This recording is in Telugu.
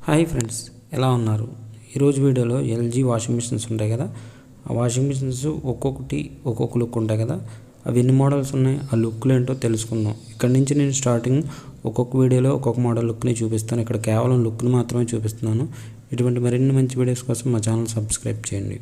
హాయ్ ఫ్రెండ్స్, ఎలా ఉన్నారు? ఈరోజు వీడియోలో ఎల్జీ వాషింగ్ మిషన్స్ ఉంటాయి కదా, ఆ వాషింగ్ మిషన్స్ ఒక్కొక్కటి ఒక్కొక్క లుక్ ఉంటాయి కదా, అవి ఎన్ని మోడల్స్ ఉన్నాయి, ఆ లుక్లు ఏంటో తెలుసుకుందాం. ఇక్కడ నుంచి నేను స్టార్టింగ్ ఒక్కొక్క వీడియోలో ఒక్కొక్క మోడల్ లుక్ని చూపిస్తాను. ఇక్కడ కేవలం లుక్ని మాత్రమే చూపిస్తున్నాను. ఇటువంటి మరిన్ని మంచి వీడియోస్ కోసం మా ఛానల్ సబ్స్క్రైబ్ చేయండి.